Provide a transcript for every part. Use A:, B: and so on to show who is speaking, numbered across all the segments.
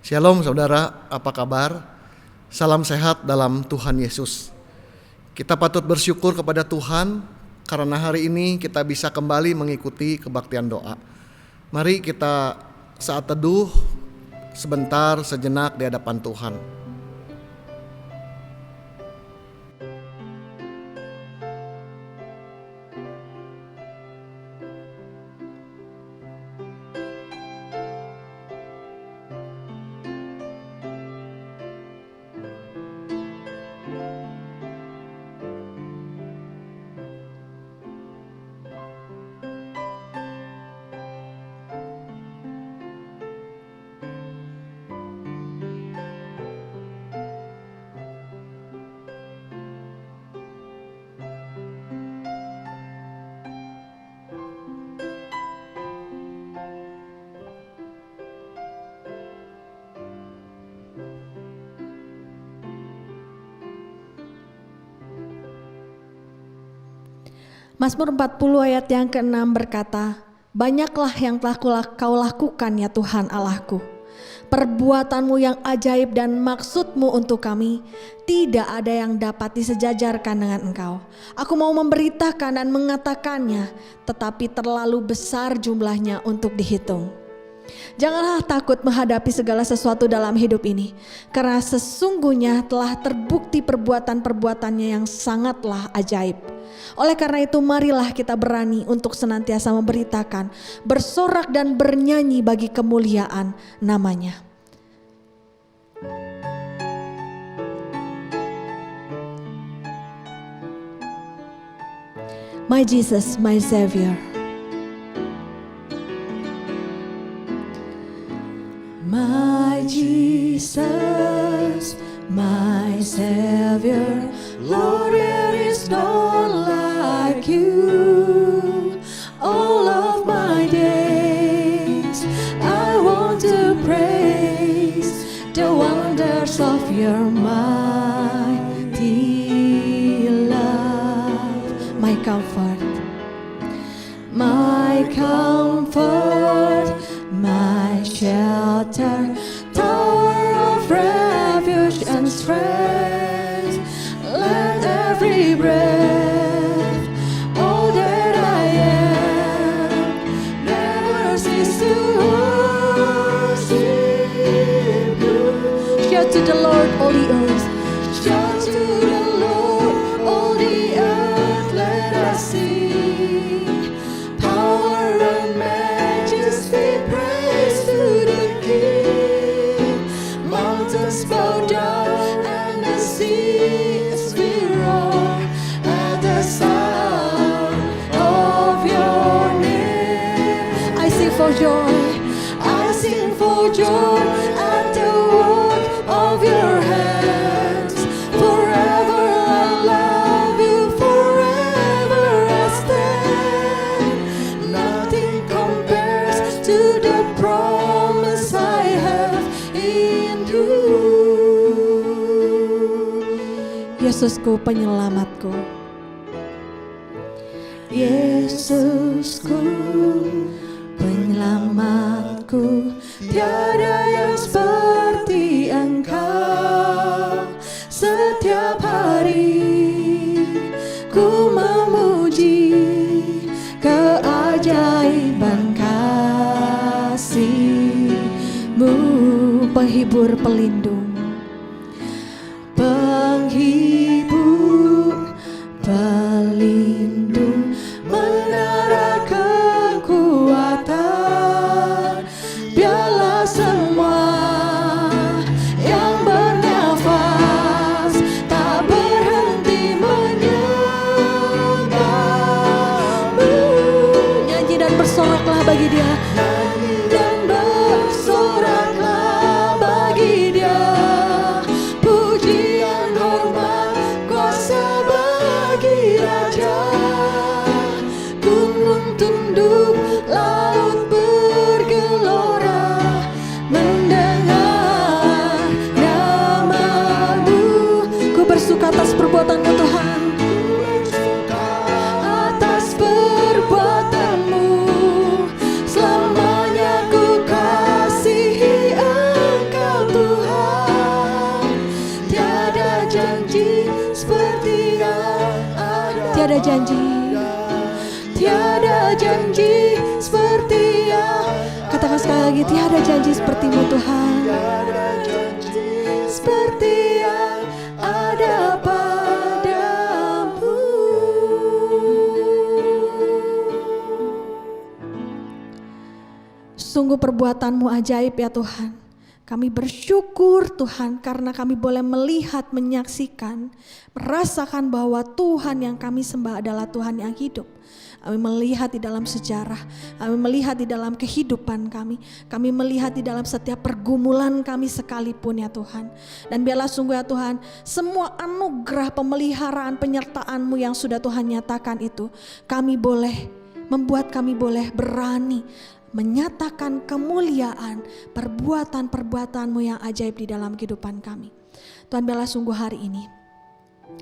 A: Shalom saudara, apa kabar? Salam sehat dalam Tuhan Yesus. Kita patut bersyukur kepada Tuhan karena hari ini kita bisa kembali mengikuti kebaktian doa. Mari kita saat teduh sebentar sejenak di hadapan Tuhan.
B: Mazmur 40 ayat yang ke-6 berkata, "Banyaklah yang telah kau lakukan ya Tuhan Allahku. Perbuatanmu yang ajaib dan maksudmu untuk kami, tidak ada yang dapat disejajarkan dengan Engkau. Aku mau memberitakan dan mengatakannya, tetapi terlalu besar jumlahnya untuk dihitung." Janganlah takut menghadapi segala sesuatu dalam hidup ini, karena sesungguhnya telah terbukti perbuatan-perbuatannya yang sangatlah ajaib. Oleh karena itu marilah kita berani untuk senantiasa memberitakan, bersorak dan bernyanyi bagi kemuliaan namanya. My Jesus, my Savior. My Jesus, my Savior, Lord, there is none like you. All of my days, I want to praise the wonders of your mighty love. My comfort, my shelter, tower of refuge and strength. Let every breath, all that I am, never cease to worship you. Shout to the Lord, all the earth. Shout to the Lord, all the earth. Let us sing. Power and majesty, praise to the King. Mountains bow down and the seas will roar at the sound of your name. I sing for joy, I sing for joy at the work of your hands. Forever I love you, forever I stand. Nothing compares to the promise I have in you. Yesusku penyelamatku, Yesusku penyelamatku, tiada yang seperti Engkau. Setiap hari ku memuji keajaiban kasih-Mu, penghibur pelindung, penghibur biarlah semua yang bernafas tak berhenti menyembah-Mu. Nyanyi dan bersoraklah bagi Dia. Nyanyi dan bersoraklah bagi Dia. Pujian, hormat, kuasa bagi Raja. Gunung tunduk, laut bergelora mendengar nama-Mu. Ku bersuka atas perbuatan-Mu Tuhan, atas perbuatan-Mu. Selamanya ku kasihi Engkau Tuhan. Tiada janji seperti yang ada. Tiada janji, tiada janji seperti yang. Katakan sekali lagi, tiada janji seperti-Mu Tuhan. Tiada janji seperti yang ada padamu. Sungguh perbuatan-Mu ajaib ya Tuhan. Kami bersyukur Tuhan karena kami boleh melihat, menyaksikan, merasakan bahwa Tuhan yang kami sembah adalah Tuhan yang hidup. Kami melihat di dalam sejarah, kami melihat di dalam kehidupan kami melihat di dalam setiap pergumulan kami sekalipun ya Tuhan. Dan biarlah sungguh ya Tuhan, semua anugerah pemeliharaan penyertaan-Mu yang sudah Tuhan nyatakan itu, membuat kami boleh berani menyatakan kemuliaan perbuatan-perbuatan-Mu yang ajaib di dalam kehidupan kami. Tuhan, biarlah sungguh hari ini,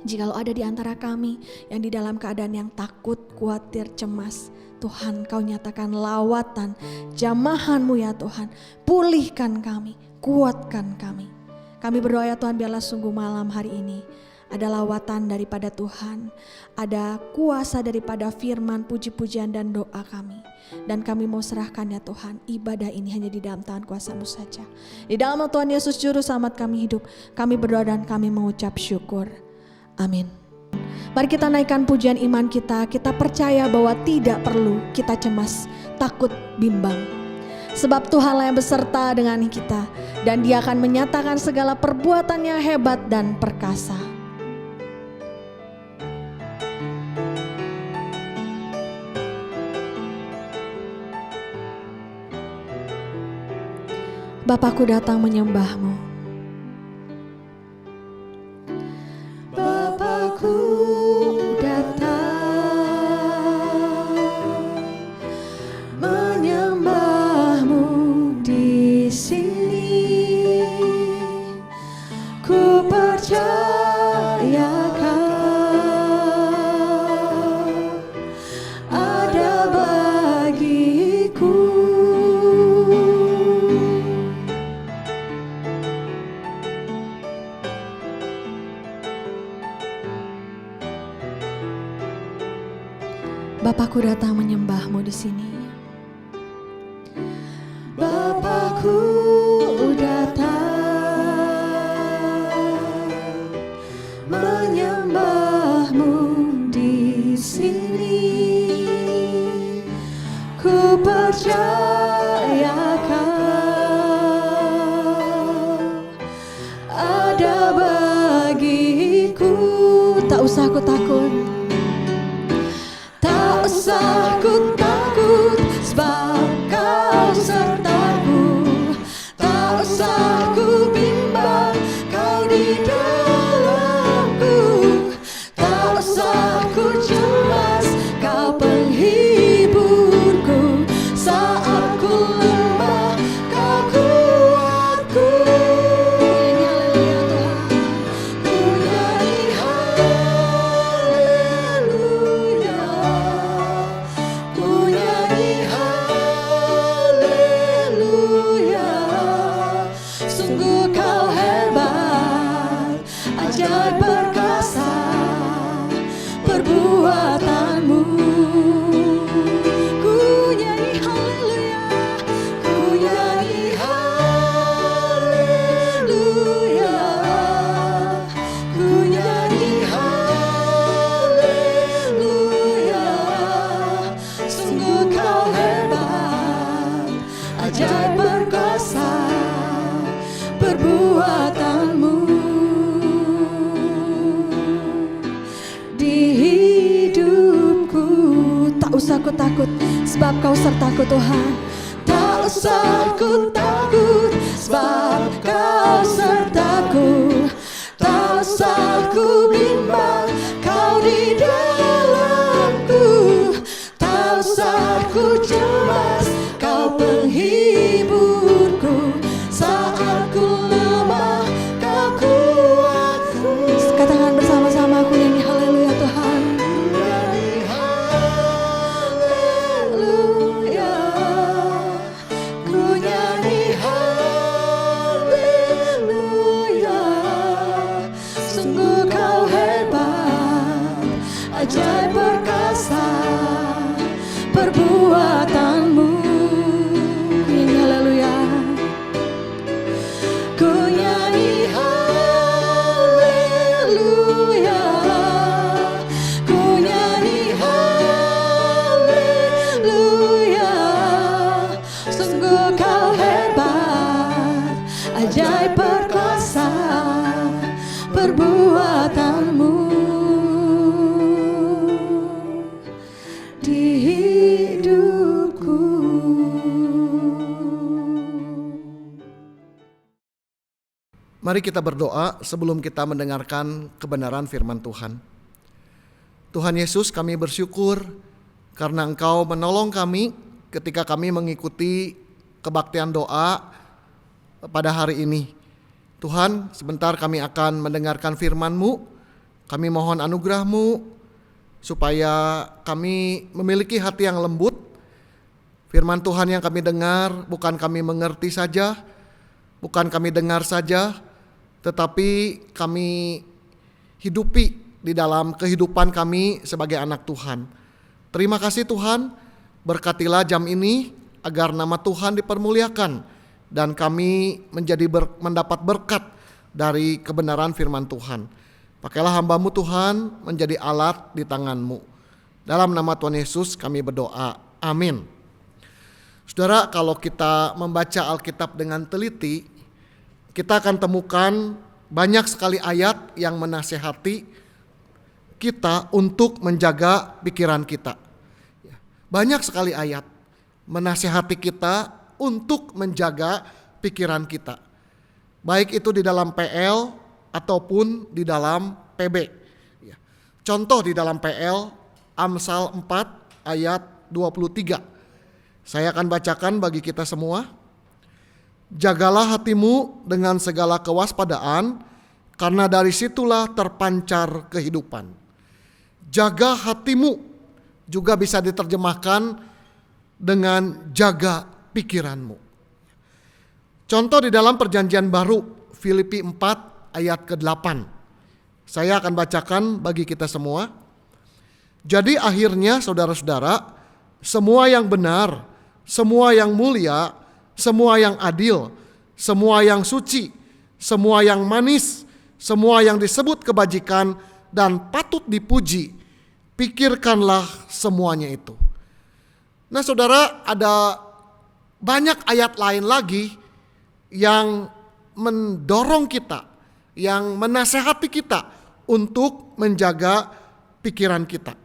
B: jikalau ada di antara kami yang di dalam keadaan yang takut, khawatir, cemas, Tuhan Kau nyatakan lawatan, jamahan-Mu ya Tuhan. Pulihkan kami, kuatkan kami. Kami berdoa ya Tuhan, biarlah sungguh malam hari ini ada lawatan daripada Tuhan, ada kuasa daripada firman, puji-pujian dan doa kami. Dan kami mau serahkan ya Tuhan, ibadah ini hanya di dalam tangan kuasa-Mu saja. Di dalam Tuhan Yesus Juru Selamat kami hidup, kami berdoa dan kami mengucap syukur. Amin. Mari kita naikkan pujian iman kita. Kita percaya bahwa tidak perlu kita cemas, takut, bimbang. Sebab Tuhanlah yang beserta dengan kita, dan Dia akan menyatakan segala perbuatannya hebat dan perkasa. Bapakku datang menyembah-Mu. Bapakku datang menyembah-Mu di sini. Ku percayakan ada bagiku. Bapakku datang menyembah-Mu di sini. Bapakku datang menyembah-Mu di sini. Ku percayakan ada bagiku. Tak usah aku takut. Tak usah ku takut, sebab Kau sertaku. Tak usah ku bimbang, Kau di dalamku. Tak usah ku cemas, Kau penghiburku. Saat ku lemah, Kau kuatku. Haleluya Tuhan, ku nyanyi haleluya. takut, sebab Kau sertaku Tuhan. Tak usah ku takut, sebab Kau sertaku. Tak usah ku bimbang, Kau di dalamku. Tak usah ku cemas, Kau penghiburku. Saat ku lemah, Kau kuatku. Katakan bersama-sama, aku nyanyi haleluya Tuhan. Haleluya, ku nyanyi haleluya. Sungguh Kau hebat, ajaib perkasa perbuatanmu. Ku nyanyi haleluya, ku nyanyi haleluya, ku nyanyi haleluya. Sungguh Kau hebat, ajaib perkasa perbuatanmu di hidupku.
A: Mari kita berdoa sebelum kita mendengarkan kebenaran firman Tuhan. Tuhan Yesus, kami bersyukur karena Engkau menolong kami ketika kami mengikuti kebaktian doa pada hari ini. Tuhan, sebentar kami akan mendengarkan firman-Mu. Kami mohon anugerah-Mu supaya kami memiliki hati yang lembut. Firman Tuhan yang kami dengar bukan kami mengerti saja, bukan kami dengar saja, tetapi kami hidupi di dalam kehidupan kami sebagai anak Tuhan. Terima kasih Tuhan, berkatilah jam ini agar nama Tuhan dipermuliakan dan kami mendapat berkat dari kebenaran firman Tuhan. Pakailah hamba-Mu Tuhan menjadi alat di tangan-Mu. Dalam nama Tuhan Yesus kami berdoa. Amin. Saudara, kalau kita membaca Alkitab dengan teliti, kita akan temukan banyak sekali ayat yang menasehati kita untuk menjaga pikiran kita. Banyak sekali ayat menasehati kita untuk menjaga pikiran kita. Baik itu di dalam PL ataupun di dalam PB. Contoh di dalam PL, Amsal 4 ayat 23. Saya akan bacakan bagi kita semua. Jagalah hatimu dengan segala kewaspadaan, karena dari situlah terpancar kehidupan. Jaga hatimu juga bisa diterjemahkan dengan jaga pikiranmu. Contoh di dalam Perjanjian Baru, Filipi 4 ayat ke-8. Saya akan bacakan bagi kita semua. Jadi akhirnya saudara-saudara, semua yang benar, semua yang mulia, semua yang adil, semua yang suci, semua yang manis, semua yang disebut kebajikan dan patut dipuji, pikirkanlah semuanya itu. Nah saudara, ada banyak ayat lain lagi yang mendorong kita, yang menasehati kita untuk menjaga pikiran kita.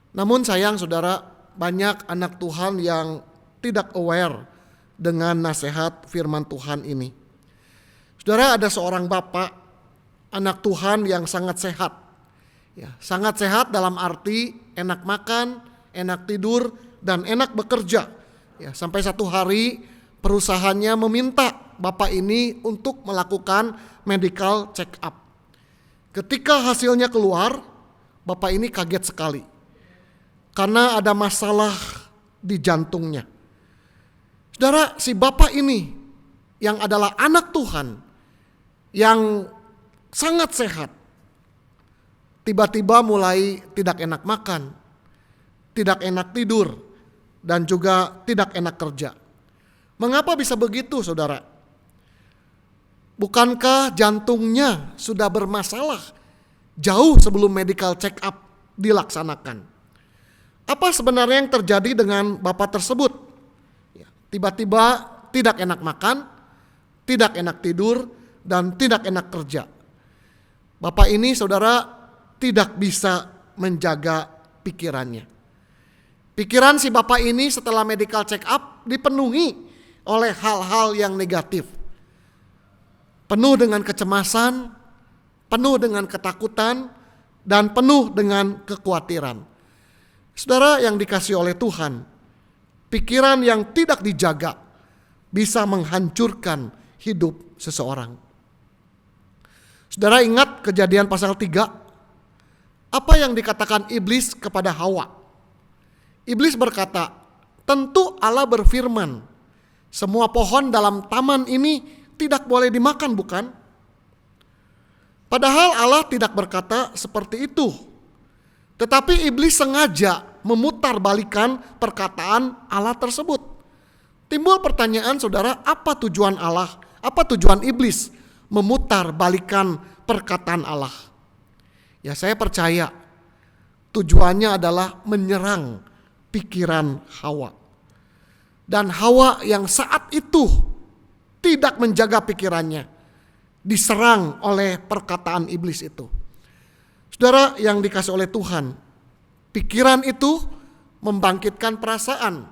A: Namun sayang saudara, banyak anak Tuhan yang tidak aware dengan nasihat firman Tuhan ini. Saudara, ada seorang bapak, anak Tuhan yang sangat sehat. Sangat sehat dalam arti enak makan, enak tidur, dan enak bekerja. Sampai satu hari perusahaannya meminta bapak ini untuk melakukan medical check up. Ketika hasilnya keluar, bapak ini kaget sekali. Karena ada masalah di jantungnya. Saudara, si bapak ini yang adalah anak Tuhan, yang sangat sehat, tiba-tiba mulai tidak enak makan, tidak enak tidur, dan juga tidak enak kerja. Mengapa bisa begitu saudara? Bukankah jantungnya sudah bermasalah jauh sebelum medical check up dilaksanakan? Apa sebenarnya yang terjadi dengan bapak tersebut? Tiba-tiba tidak enak makan, tidak enak tidur, dan tidak enak kerja. Bapak ini saudara tidak bisa menjaga pikirannya. Pikiran si bapak ini setelah medical check up dipenuhi oleh hal-hal yang negatif. Penuh dengan kecemasan, penuh dengan ketakutan, dan penuh dengan kekhawatiran. Saudara yang dikasihi oleh Tuhan, pikiran yang tidak dijaga bisa menghancurkan hidup seseorang. Saudara ingat Kejadian pasal 3, apa yang dikatakan iblis kepada Hawa? Iblis berkata, tentu Allah berfirman, semua pohon dalam taman ini tidak boleh dimakan, bukan? Padahal Allah tidak berkata seperti itu. Tetapi iblis sengaja memutarbalikkan perkataan Allah tersebut. Timbul pertanyaan saudara, apa tujuan Allah? Apa tujuan iblis memutarbalikkan perkataan Allah? Ya, saya percaya tujuannya adalah menyerang pikiran Hawa. Dan Hawa yang saat itu tidak menjaga pikirannya, diserang oleh perkataan iblis itu. Saudara yang dikasih oleh Tuhan, pikiran itu membangkitkan perasaan,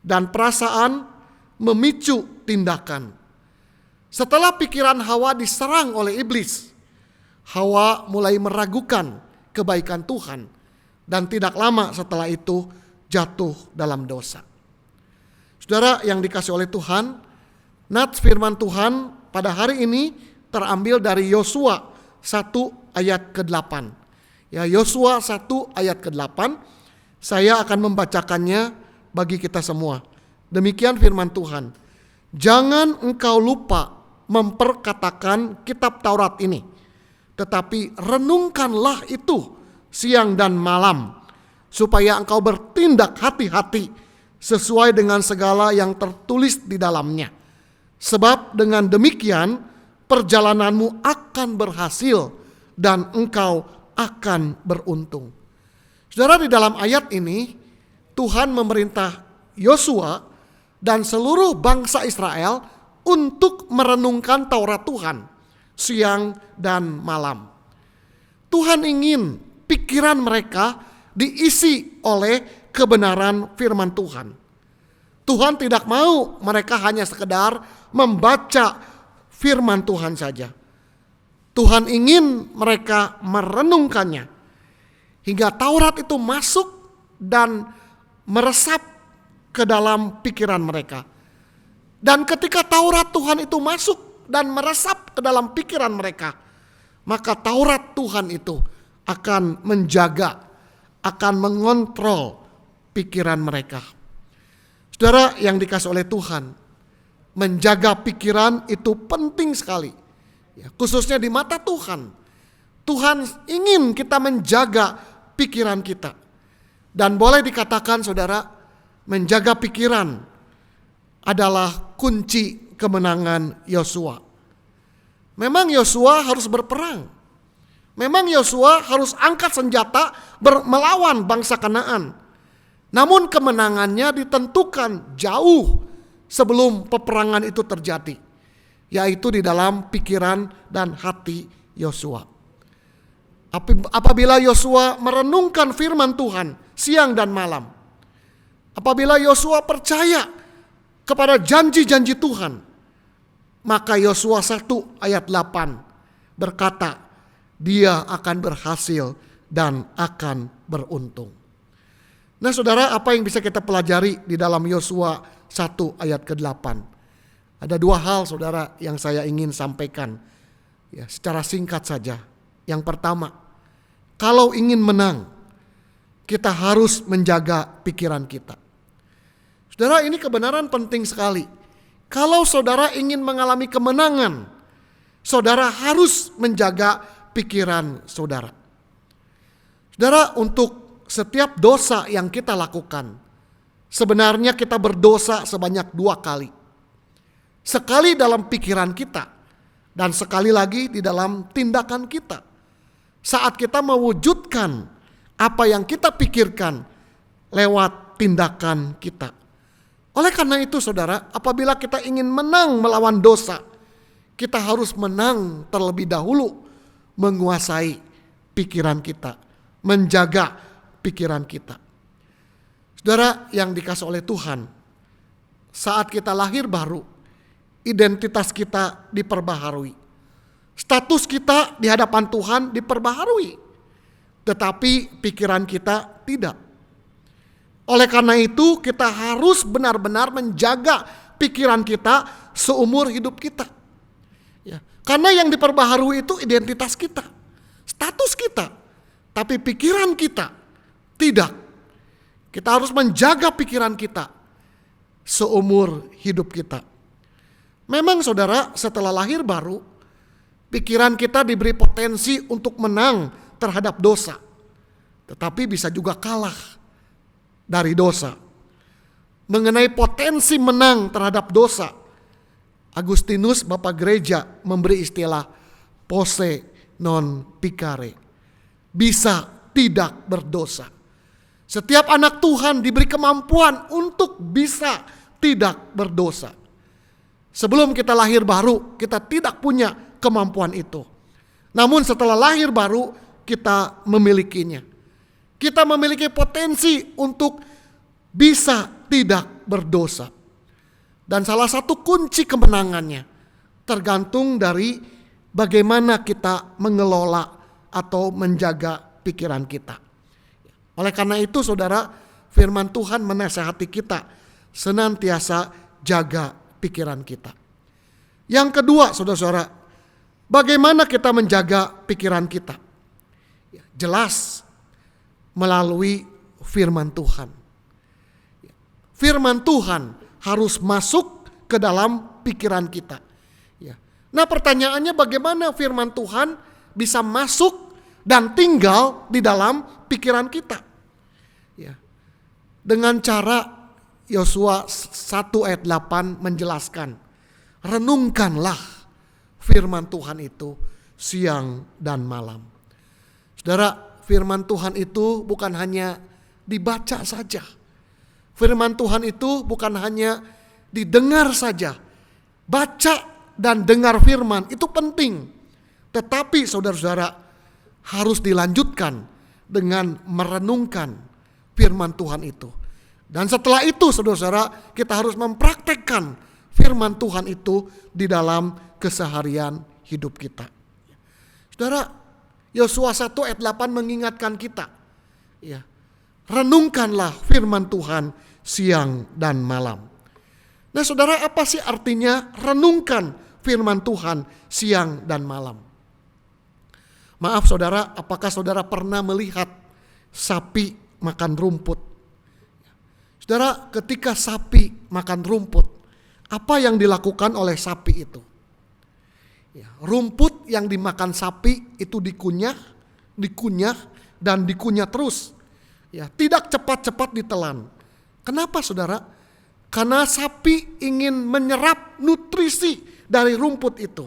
A: dan perasaan memicu tindakan. Setelah pikiran Hawa diserang oleh iblis, Hawa mulai meragukan kebaikan Tuhan, dan tidak lama setelah itu jatuh dalam dosa. Saudara yang dikasih oleh Tuhan, nats firman Tuhan pada hari ini terambil dari Yosua 1 ayat ke-8. Ya, Yosua 1 ayat ke-8, saya akan membacakannya bagi kita semua. Demikian firman Tuhan. Jangan engkau lupa memperkatakan kitab Taurat ini, tetapi renungkanlah itu siang dan malam, supaya engkau bertindak hati-hati sesuai dengan segala yang tertulis di dalamnya. Sebab dengan demikian perjalananmu akan berhasil dan engkau akan beruntung. Saudara, di dalam ayat ini Tuhan memerintah Yosua dan seluruh bangsa Israel untuk merenungkan Taurat Tuhan siang dan malam. Tuhan ingin pikiran mereka diisi oleh kebenaran firman Tuhan. Tuhan tidak mau mereka hanya sekedar membaca firman Tuhan saja. Tuhan ingin mereka merenungkannya hingga Taurat itu masuk dan meresap ke dalam pikiran mereka. Dan ketika Taurat Tuhan itu masuk dan meresap ke dalam pikiran mereka, maka Taurat Tuhan itu akan menjaga, akan mengontrol pikiran mereka. Saudara yang dikasih oleh Tuhan, menjaga pikiran itu penting sekali. Ya, khususnya di mata Tuhan. Tuhan ingin kita menjaga pikiran kita. Dan boleh dikatakan saudara, menjaga pikiran adalah kunci kemenangan Yosua. Memang Yosua harus berperang. Memang Yosua harus angkat senjata melawan bangsa Kanaan. Namun kemenangannya ditentukan jauh sebelum peperangan itu terjadi, yaitu di dalam pikiran dan hati Yosua. Apabila Yosua merenungkan firman Tuhan siang dan malam, apabila Yosua percaya kepada janji-janji Tuhan, maka Yosua 1 ayat 8 berkata, dia akan berhasil dan akan beruntung. Nah saudara, apa yang bisa kita pelajari di dalam Yosua 1 ayat ke-8? Ada dua hal saudara yang saya ingin sampaikan ya, secara singkat saja. Yang pertama, kalau ingin menang, kita harus menjaga pikiran kita. Saudara, ini kebenaran penting sekali. Kalau saudara ingin mengalami kemenangan, saudara harus menjaga pikiran saudara. Saudara, untuk setiap dosa yang kita lakukan, sebenarnya kita berdosa sebanyak 2 kali. Sekali dalam pikiran kita, dan sekali lagi di dalam tindakan kita. Saat kita mewujudkan apa yang kita pikirkan lewat tindakan kita. Oleh karena itu saudara, apabila kita ingin menang melawan dosa, kita harus menang terlebih dahulu menguasai pikiran kita, menjaga pikiran kita. Saudara yang dikasih oleh Tuhan, saat kita lahir baru, identitas kita diperbaharui. Status kita di hadapan Tuhan diperbaharui. Tetapi pikiran kita tidak. Oleh karena itu kita harus benar-benar menjaga pikiran kita seumur hidup kita. Ya, karena yang diperbaharui itu identitas kita, status kita. Tapi pikiran kita tidak. Kita harus menjaga pikiran kita seumur hidup kita. Memang saudara, setelah lahir baru, pikiran kita diberi potensi untuk menang terhadap dosa. Tetapi bisa juga kalah dari dosa. Mengenai potensi menang terhadap dosa, Agustinus Bapak Gereja memberi istilah posse non picare. Bisa tidak berdosa. Setiap anak Tuhan diberi kemampuan untuk bisa tidak berdosa. Sebelum kita lahir baru, kita tidak punya kemampuan itu. Namun setelah lahir baru, kita memilikinya. Kita memiliki potensi untuk bisa tidak berdosa. Dan salah satu kunci kemenangannya tergantung dari bagaimana kita mengelola atau menjaga pikiran kita. Oleh karena itu saudara, firman Tuhan menasihati kita senantiasa jaga pikiran kita. Yang kedua saudara-saudara, bagaimana kita menjaga pikiran kita? Jelas melalui firman Tuhan. Firman Tuhan harus masuk ke dalam pikiran kita. Nah pertanyaannya, bagaimana firman Tuhan bisa masuk dan tinggal di dalam pikiran kita? Dengan cara Yosua 1 ayat 8 menjelaskan, renungkanlah firman Tuhan itu siang dan malam. Saudara, firman Tuhan itu bukan hanya dibaca saja. Firman Tuhan itu bukan hanya didengar saja. Baca dan dengar firman itu penting. Tetapi saudara-saudara, harus dilanjutkan dengan merenungkan firman Tuhan itu. Dan setelah itu saudara-saudara, kita harus mempraktekkan firman Tuhan itu di dalam keseharian hidup kita. Saudara, Yosua 1 ayat 8 mengingatkan kita, renungkanlah firman Tuhan siang dan malam. Nah saudara, apa sih artinya renungkan firman Tuhan siang dan malam? Maaf saudara, apakah saudara pernah melihat sapi makan rumput? Saudara, ketika sapi makan rumput, apa yang dilakukan oleh sapi itu? Rumput yang dimakan sapi itu dikunyah, dan dikunyah terus. Tidak cepat-cepat ditelan. Kenapa saudara? Karena sapi ingin menyerap nutrisi dari rumput itu.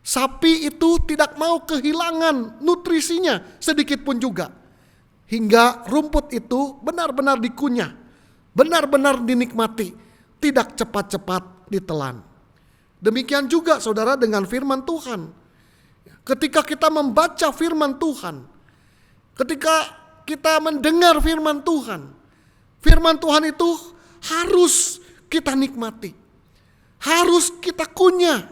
A: Sapi itu tidak mau kehilangan nutrisinya sedikit pun juga. Hingga rumput itu benar-benar dikunyah, benar-benar dinikmati, tidak cepat-cepat ditelan. Demikian juga saudara dengan firman Tuhan. Ketika kita membaca firman Tuhan, ketika kita mendengar firman Tuhan itu harus kita nikmati, harus kita kunyah,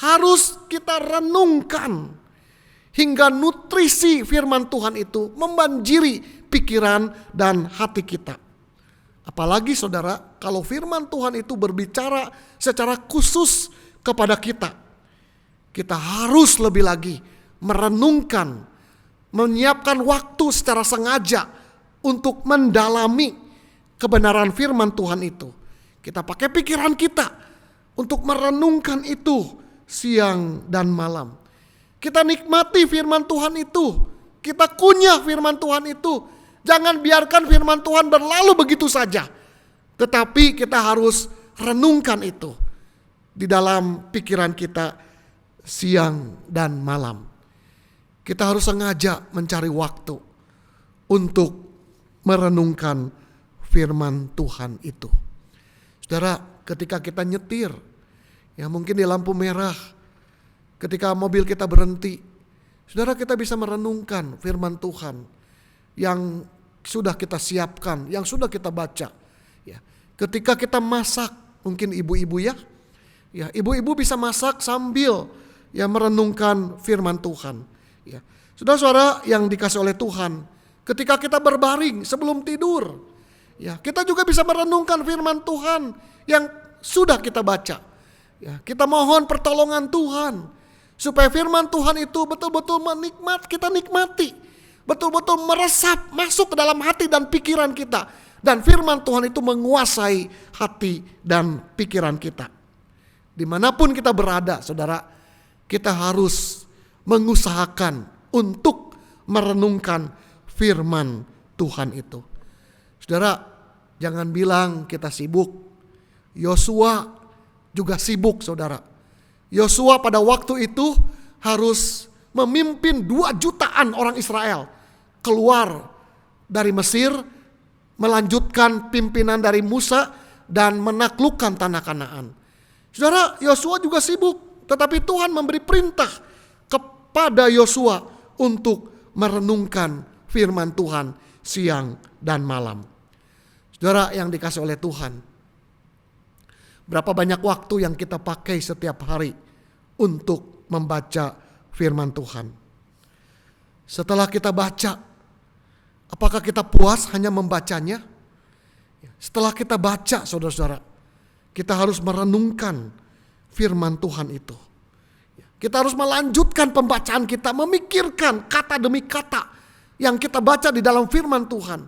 A: harus kita renungkan, hingga nutrisi firman Tuhan itu membanjiri pikiran dan hati kita. Apalagi saudara, kalau firman Tuhan itu berbicara secara khusus kepada kita, kita harus lebih lagi merenungkan, menyiapkan waktu secara sengaja untuk mendalami kebenaran firman Tuhan itu. Kita pakai pikiran kita untuk merenungkan itu siang dan malam. Kita nikmati firman Tuhan itu, kita kunyah firman Tuhan itu. Jangan biarkan firman Tuhan berlalu begitu saja. Tetapi kita harus renungkan itu di dalam pikiran kita siang dan malam. Kita harus sengaja mencari waktu untuk merenungkan firman Tuhan itu. Saudara, ketika kita nyetir, mungkin di lampu merah, ketika mobil kita berhenti, saudara, kita bisa merenungkan firman Tuhan yang sudah kita siapkan, yang sudah kita baca. Ya, ketika kita masak, mungkin ibu-ibu ya, ibu-ibu bisa masak sambil merenungkan firman Tuhan. Ya, saudara-saudara yang dikasih oleh Tuhan, ketika kita berbaring sebelum tidur, ya, kita juga bisa merenungkan firman Tuhan yang sudah kita baca. Ya, kita mohon pertolongan Tuhan supaya firman Tuhan itu betul-betul kita nikmati, betul-betul meresap masuk ke dalam hati dan pikiran kita, dan firman Tuhan itu menguasai hati dan pikiran kita. Dimanapun kita berada, saudara, kita harus mengusahakan untuk merenungkan firman Tuhan itu. Saudara, jangan bilang kita sibuk. Yosua juga sibuk, saudara. Yosua pada waktu itu harus memimpin 2 jutaan orang Israel keluar dari Mesir, melanjutkan pimpinan dari Musa dan menaklukkan tanah Kanaan. Saudara, Yosua juga sibuk, tetapi Tuhan memberi perintah kepada Yosua untuk merenungkan firman Tuhan siang dan malam. Saudara yang dikasih oleh Tuhan, berapa banyak waktu yang kita pakai setiap hari untuk membaca firman Tuhan? Setelah kita baca, apakah kita puas hanya membacanya? Setelah kita baca, saudara-saudara, kita harus merenungkan firman Tuhan itu. Kita harus melanjutkan pembacaan kita, memikirkan kata demi kata yang kita baca di dalam firman Tuhan,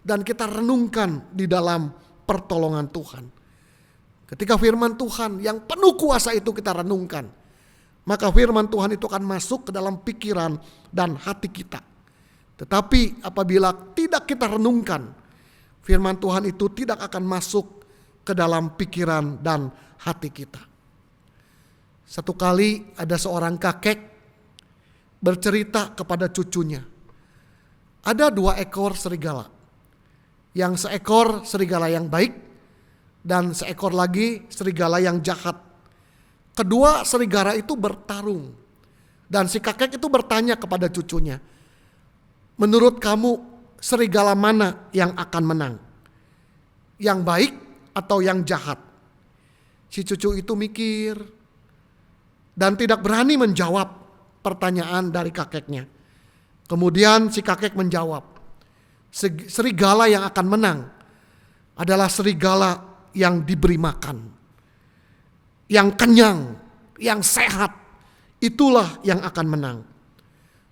A: dan kita renungkan di dalam pertolongan Tuhan. Ketika firman Tuhan yang penuh kuasa itu kita renungkan, maka firman Tuhan itu akan masuk ke dalam pikiran dan hati kita. Tetapi apabila tidak kita renungkan, firman Tuhan itu tidak akan masuk ke dalam pikiran dan hati kita. Satu kali ada seorang kakek bercerita kepada cucunya. Ada 2 ekor serigala. Yang seekor serigala yang baik, dan seekor lagi serigala yang jahat. Kedua serigala itu bertarung. Dan si kakek itu bertanya kepada cucunya, menurut kamu serigala mana yang akan menang? Yang baik atau yang jahat? Si cucu itu mikir dan tidak berani menjawab pertanyaan dari kakeknya. Kemudian si kakek menjawab, serigala yang akan menang adalah serigala yang diberi makan, yang kenyang, yang sehat, itulah yang akan menang.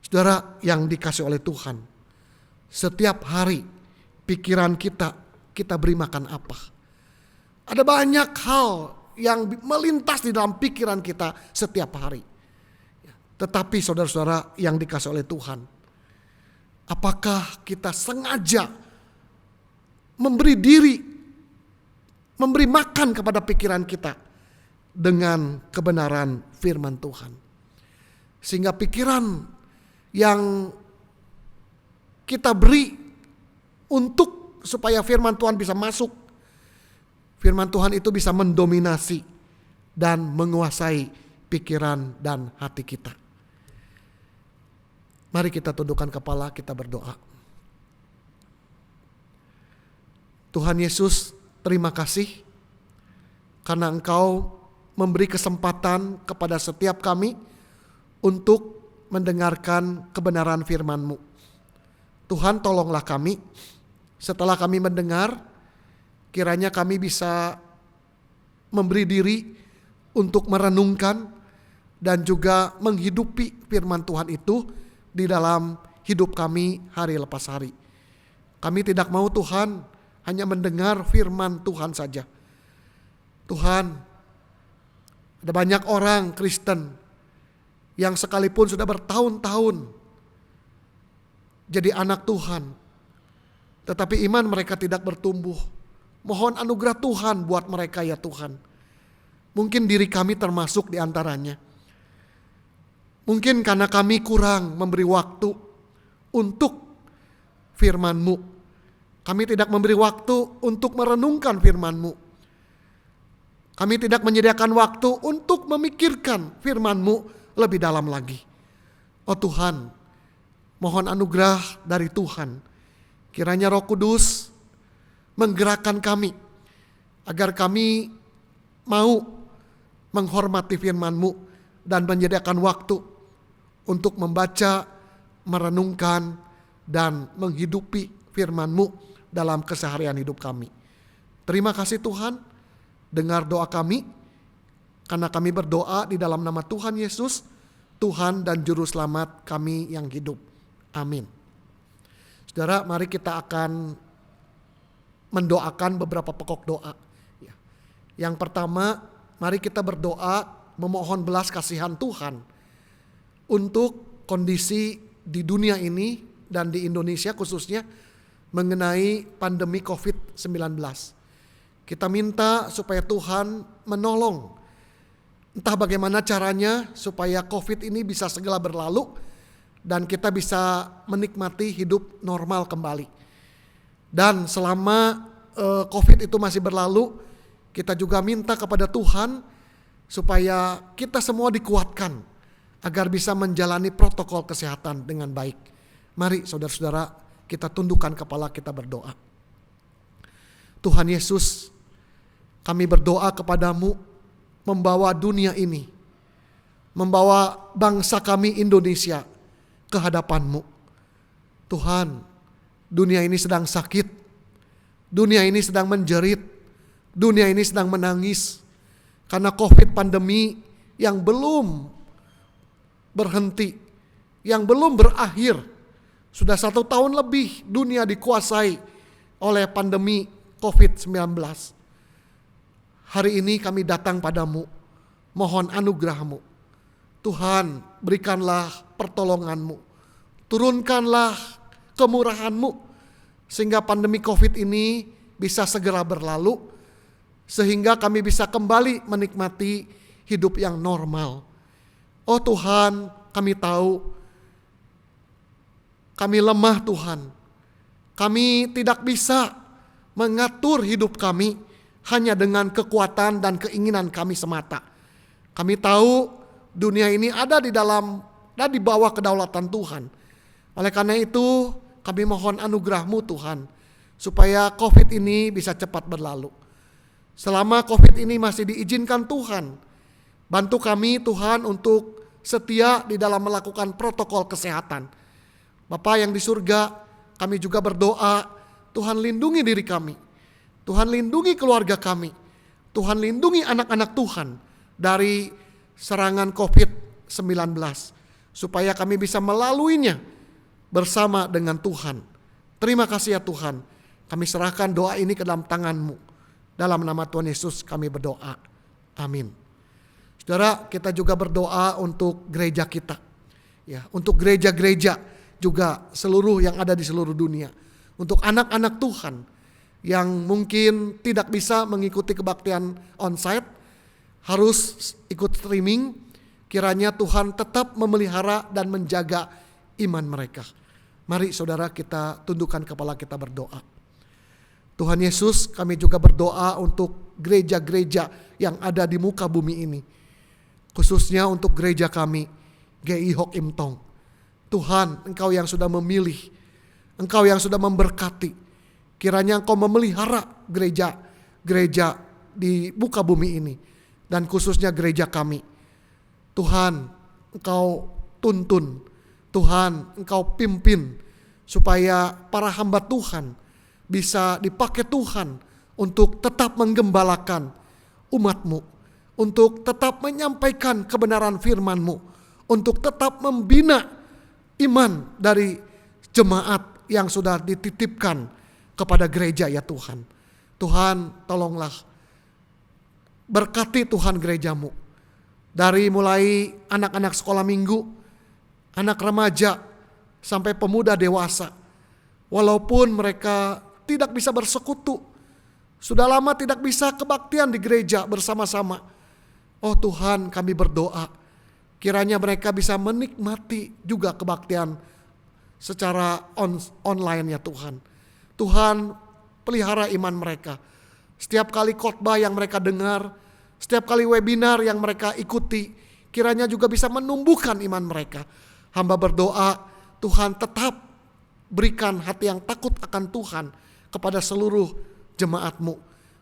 A: Saudara yang dikasih oleh Tuhan, setiap hari pikiran kita beri makan apa? Ada banyak hal yang melintas di dalam pikiran kita setiap hari. Tetapi saudara-saudara yang dikasih oleh Tuhan, apakah kita sengaja memberi makan kepada pikiran kita dengan kebenaran firman Tuhan, sehingga pikiran yang kita beri untuk supaya firman Tuhan bisa masuk, firman Tuhan itu bisa mendominasi dan menguasai pikiran dan hati kita. Mari kita tundukkan kepala, kita berdoa. Tuhan Yesus, terima kasih karena Engkau memberi kesempatan kepada setiap kami untuk mendengarkan kebenaran firman-Mu. Tuhan, tolonglah kami setelah kami mendengar, kiranya kami bisa memberi diri untuk merenungkan dan juga menghidupi firman Tuhan itu di dalam hidup kami hari lepas hari. Kami tidak mau Tuhan hanya mendengar firman Tuhan saja. Tuhan, ada banyak orang Kristen yang sekalipun sudah bertahun-tahun jadi anak Tuhan, tetapi iman mereka tidak bertumbuh. Mohon anugerah Tuhan buat mereka ya Tuhan. Mungkin diri kami termasuk di antaranya. Mungkin karena kami kurang memberi waktu untuk firman-Mu. Kami tidak memberi waktu untuk merenungkan firman-Mu. Kami tidak menyediakan waktu untuk memikirkan firman-Mu lebih dalam lagi. Oh Tuhan, mohon anugerah dari Tuhan. Kiranya Roh Kudus menggerakkan kami agar kami mau menghormati firman-Mu dan menyediakan waktu untuk membaca, merenungkan, dan menghidupi firman-Mu dalam keseharian hidup kami. Terima kasih Tuhan, dengar doa kami, karena kami berdoa di dalam nama Tuhan Yesus, Tuhan dan Juru Selamat kami yang hidup. Amin. Saudara, mari kita akan mendoakan beberapa pokok doa. Yang pertama, mari kita berdoa memohon belas kasihan Tuhan untuk kondisi di dunia ini dan di Indonesia khususnya mengenai pandemi COVID-19. Kita minta supaya Tuhan menolong. Entah bagaimana caranya supaya COVID ini bisa segera berlalu dan kita bisa menikmati hidup normal kembali. Dan selama COVID itu masih berlalu, kita juga minta kepada Tuhan supaya kita semua dikuatkan agar bisa menjalani protokol kesehatan dengan baik. Mari saudara-saudara, kita tundukkan kepala, kita berdoa. Tuhan Yesus, kami berdoa kepadamu membawa dunia ini, membawa bangsa kami Indonesia ke hadapan-Mu. Tuhan, dunia ini sedang sakit, dunia ini sedang menjerit, dunia ini sedang menangis karena COVID pandemi yang belum berhenti, yang belum berakhir. Sudah 1 tahun lebih dunia dikuasai oleh pandemi COVID-19. Hari ini kami datang padamu, mohon anugerah-Mu. Tuhan, berikanlah pertolongan-Mu, turunkanlah kemurahan-Mu, sehingga pandemi COVID ini bisa segera berlalu, sehingga kami bisa kembali menikmati hidup yang normal. Oh Tuhan, kami tahu kami lemah Tuhan. Kami tidak bisa mengatur hidup kami hanya dengan kekuatan dan keinginan kami semata. Kami tahu dunia ini ada di dalam dan di bawah kedaulatan Tuhan. Oleh karena itu kami mohon anugerah-Mu Tuhan, supaya COVID ini bisa cepat berlalu. Selama COVID ini masih diizinkan Tuhan, bantu kami Tuhan untuk setia di dalam melakukan protokol kesehatan. Bapa yang di surga, kami juga berdoa, Tuhan lindungi diri kami, Tuhan lindungi keluarga kami, Tuhan lindungi anak-anak Tuhan dari serangan COVID-19, supaya kami bisa melaluinya bersama dengan Tuhan. Terima kasih ya Tuhan, kami serahkan doa ini ke dalam tangan-Mu. Dalam nama Tuhan Yesus kami berdoa. Amin. Saudara, kita juga berdoa untuk gereja kita. Ya, untuk gereja-gereja juga seluruh yang ada di seluruh dunia. Untuk anak-anak Tuhan yang mungkin tidak bisa mengikuti kebaktian onsite, harus ikut streaming. Kiranya Tuhan tetap memelihara dan menjaga iman mereka. Mari saudara, kita tundukkan kepala, kita berdoa. Tuhan Yesus, kami juga berdoa untuk gereja-gereja yang ada di muka bumi ini. Khususnya untuk gereja kami, GI Hok Im Tong. Tuhan, Engkau yang sudah memilih, Engkau yang sudah memberkati. Kiranya Engkau memelihara gereja di muka bumi ini. Dan khususnya gereja kami. Tuhan, Engkau tuntun. Tuhan, Engkau pimpin. Supaya para hamba Tuhan bisa dipakai Tuhan untuk tetap menggembalakan umat-Mu, untuk tetap menyampaikan kebenaran firman-Mu, untuk tetap membina iman dari jemaat yang sudah dititipkan kepada gereja ya Tuhan. Tuhan, tolonglah berkati Tuhan gereja-Mu, dari mulai anak-anak sekolah minggu, anak remaja, sampai pemuda dewasa. Walaupun mereka tidak bisa bersekutu, sudah lama tidak bisa kebaktian di gereja bersama-sama. Oh Tuhan, kami berdoa, kiranya mereka bisa menikmati juga kebaktian secara online ya Tuhan. Tuhan, pelihara iman mereka. Setiap kali khotbah yang mereka dengar, setiap kali webinar yang mereka ikuti, kiranya juga bisa menumbuhkan iman mereka. Hamba berdoa, Tuhan tetap berikan hati yang takut akan Tuhan kepada seluruh jemaat-Mu.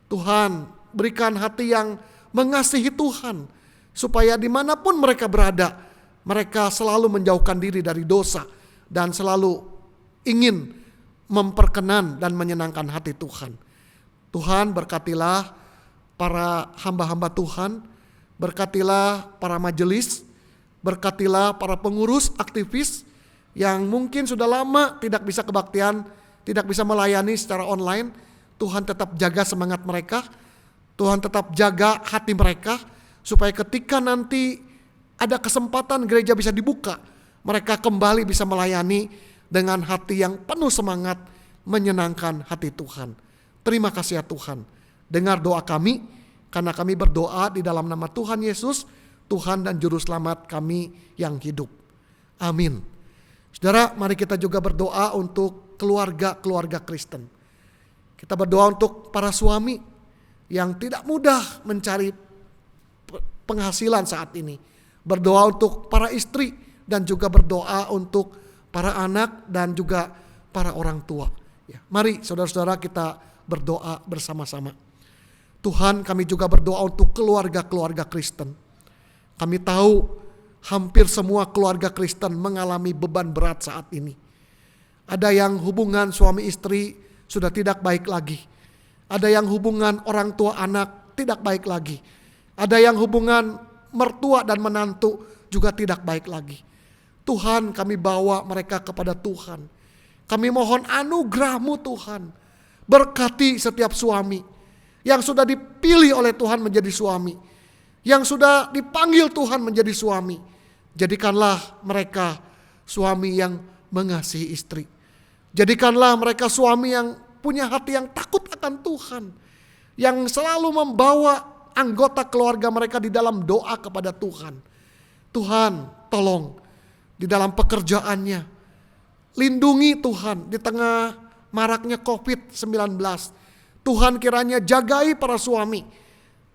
A: Tuhan, berikan hati yang mengasihi Tuhan, supaya dimanapun mereka berada, mereka selalu menjauhkan diri dari dosa dan selalu ingin memperkenan dan menyenangkan hati Tuhan. Tuhan, berkatilah para hamba-hamba Tuhan, berkatilah para majelis, berkatilah para pengurus aktivis yang mungkin sudah lama tidak bisa kebaktian, tidak bisa melayani secara online. Tuhan tetap jaga semangat mereka, Tuhan tetap jaga hati mereka, supaya ketika nanti ada kesempatan gereja bisa dibuka, mereka kembali bisa melayani dengan hati yang penuh semangat, menyenangkan hati Tuhan. Terima kasih ya Tuhan, dengar doa kami, karena kami berdoa di dalam nama Tuhan Yesus, Tuhan dan Juru Selamat kami yang hidup. Amin. Saudara, mari kita juga berdoa untuk keluarga-keluarga Kristen. Kita berdoa untuk para suami yang tidak mudah mencari penghasilan saat ini. Berdoa untuk para istri dan juga berdoa untuk para anak dan juga para orang tua. Ya, mari saudara-saudara kita berdoa bersama-sama. Tuhan, kami juga berdoa untuk keluarga-keluarga Kristen. Kami tahu hampir semua keluarga Kristen mengalami beban berat saat ini. Ada yang hubungan suami istri sudah tidak baik lagi. Ada yang hubungan orang tua anak tidak baik lagi. Ada yang hubungan mertua dan menantu juga tidak baik lagi. Tuhan, kami bawa mereka kepada Tuhan. Kami mohon anugerah-Mu Tuhan. Berkati setiap suami yang sudah dipilih oleh Tuhan menjadi suami, yang sudah dipanggil Tuhan menjadi suami. Jadikanlah mereka suami yang mengasihi istri. Jadikanlah mereka suami yang punya hati yang takut akan Tuhan, yang selalu membawa anggota keluarga mereka di dalam doa kepada Tuhan. Tuhan, tolong di dalam pekerjaannya, lindungi Tuhan di tengah maraknya COVID-19. Tuhan, kiranya jagai para suami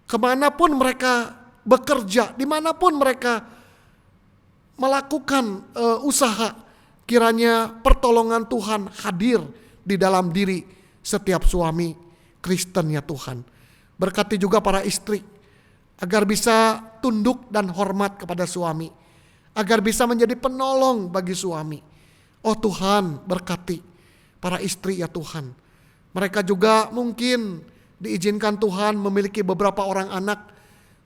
A: kemanapun mereka bekerja, dimanapun mereka melakukan usaha. Kiranya pertolongan Tuhan hadir di dalam diri setiap suami Kristen ya Tuhan. Berkati juga para istri agar bisa tunduk dan hormat kepada suami, agar bisa menjadi penolong bagi suami. Oh Tuhan, berkati para istri ya Tuhan. Mereka juga mungkin diizinkan Tuhan memiliki beberapa orang anak.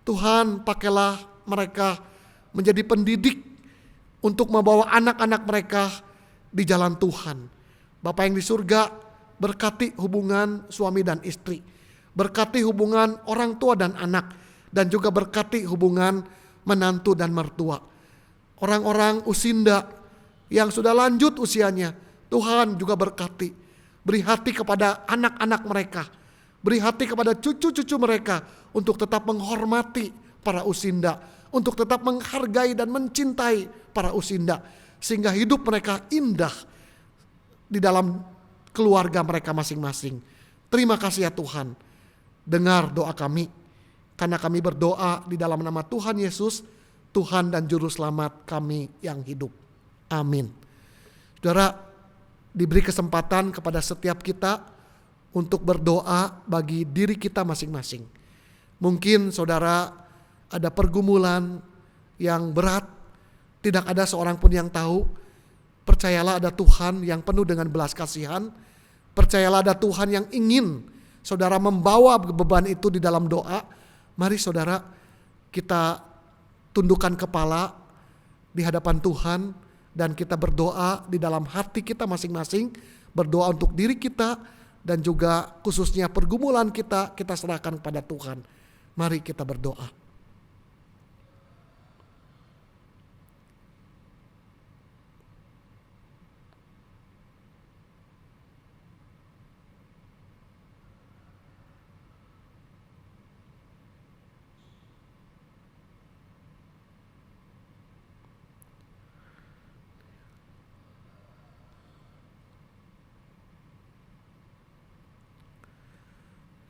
A: Tuhan, pakailah mereka menjadi pendidik untuk membawa anak-anak mereka di jalan Tuhan. Bapa yang di surga, berkati hubungan suami dan istri. Berkati hubungan orang tua dan anak. Dan juga berkati hubungan menantu dan mertua. Orang-orang usinda yang sudah lanjut usianya, Tuhan juga berkati. Beri hati kepada anak-anak mereka. Beri hati kepada cucu-cucu mereka untuk tetap menghormati para usinda, untuk tetap menghargai dan mencintai para usinda, sehingga hidup mereka indah di dalam keluarga mereka masing-masing. Terima kasih ya Tuhan, dengar doa kami, karena kami berdoa di dalam nama Tuhan Yesus, Tuhan dan Juru Selamat kami yang hidup. Amin. Saudara, diberi kesempatan kepada setiap kita untuk berdoa bagi diri kita masing-masing. Mungkin saudara ada pergumulan yang berat, tidak ada seorang pun yang tahu. Percayalah ada Tuhan yang penuh dengan belas kasihan. Percayalah ada Tuhan yang ingin saudara membawa beban itu di dalam doa. Mari saudara, kita tundukkan kepala di hadapan Tuhan dan kita berdoa di dalam hati kita masing-masing. Berdoa untuk diri kita dan juga khususnya pergumulan kita serahkan kepada Tuhan. Mari kita berdoa.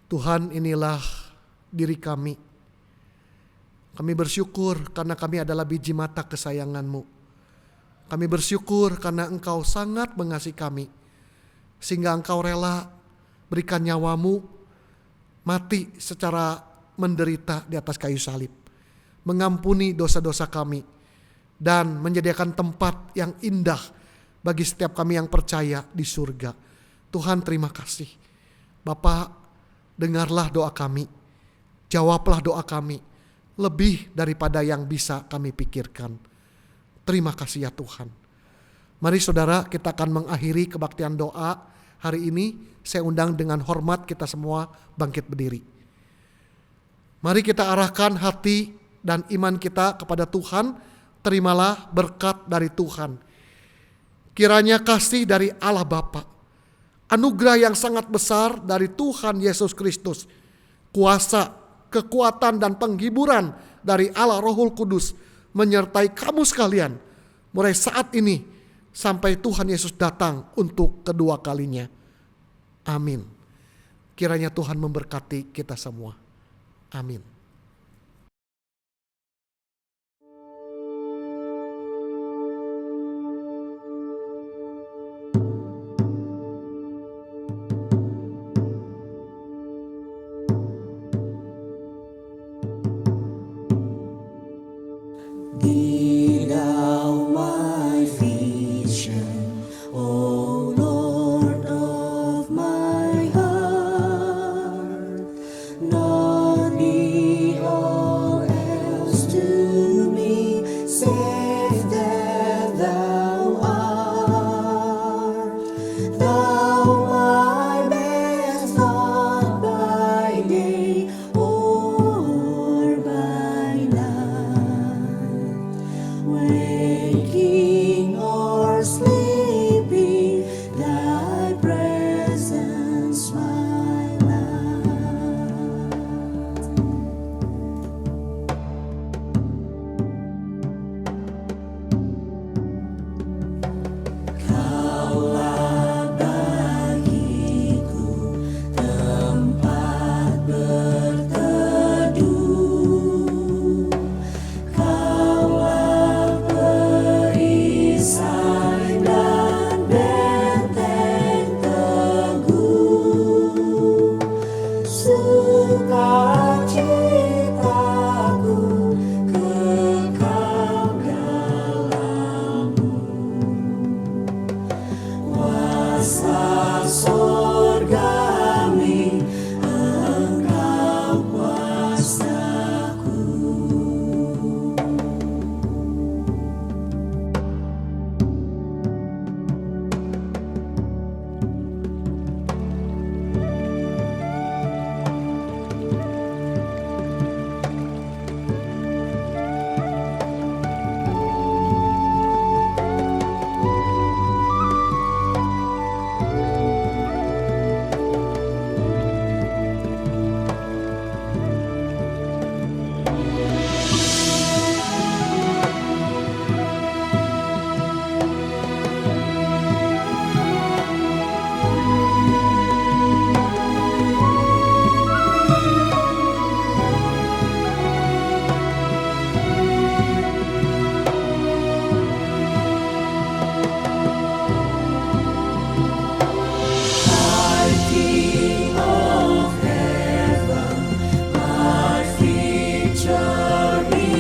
A: Tuhan, inilah diri kami. Kami bersyukur karena kami adalah biji mata kesayangan-Mu. Kami bersyukur karena Engkau sangat mengasihi kami, sehingga Engkau rela berikan nyawamu mati secara menderita di atas kayu salib, mengampuni dosa-dosa kami, dan menyediakan tempat yang indah bagi setiap kami yang percaya di surga. Tuhan, terima kasih. Bapa, dengarlah doa kami, jawablah doa kami lebih daripada yang bisa kami pikirkan. Terima kasih ya Tuhan. Mari saudara, kita akan mengakhiri kebaktian doa hari ini. Saya undang dengan hormat kita semua bangkit berdiri. Mari kita arahkan hati dan iman kita kepada Tuhan. Terimalah berkat dari Tuhan. Kiranya kasih dari Allah Bapa, anugerah yang sangat besar dari Tuhan Yesus Kristus, kuasa, kekuatan dan penghiburan dari Allah Rohul Kudus menyertai kamu sekalian mulai saat ini sampai Tuhan Yesus datang untuk kedua kalinya. Amin. Kiranya Tuhan memberkati kita semua. Amin.
C: Be thou my vision, O Lord of my heart, not be all else to me, save that thou art. Thou my best thought by day or by night. Waking or sleeping, thy presence my light. Kaulah bagiku tempat berteduh, Kaulah perisai dan benteng teguh, sukacitaku kekal dalam-Mu. Kuasa surgawi, Engkau kuasaku. King of heaven, my victory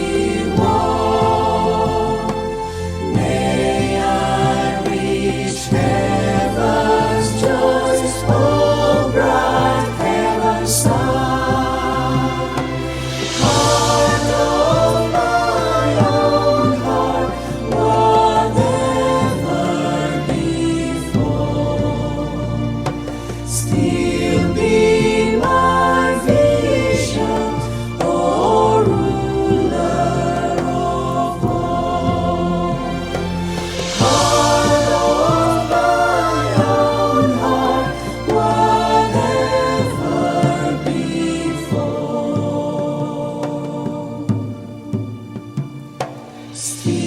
C: won. May I reach heaven's joys, oh bright heaven's star. Heart of my own heart, whatever before, still be my vision, O ruler of all. Heart of my own heart, whatever before, still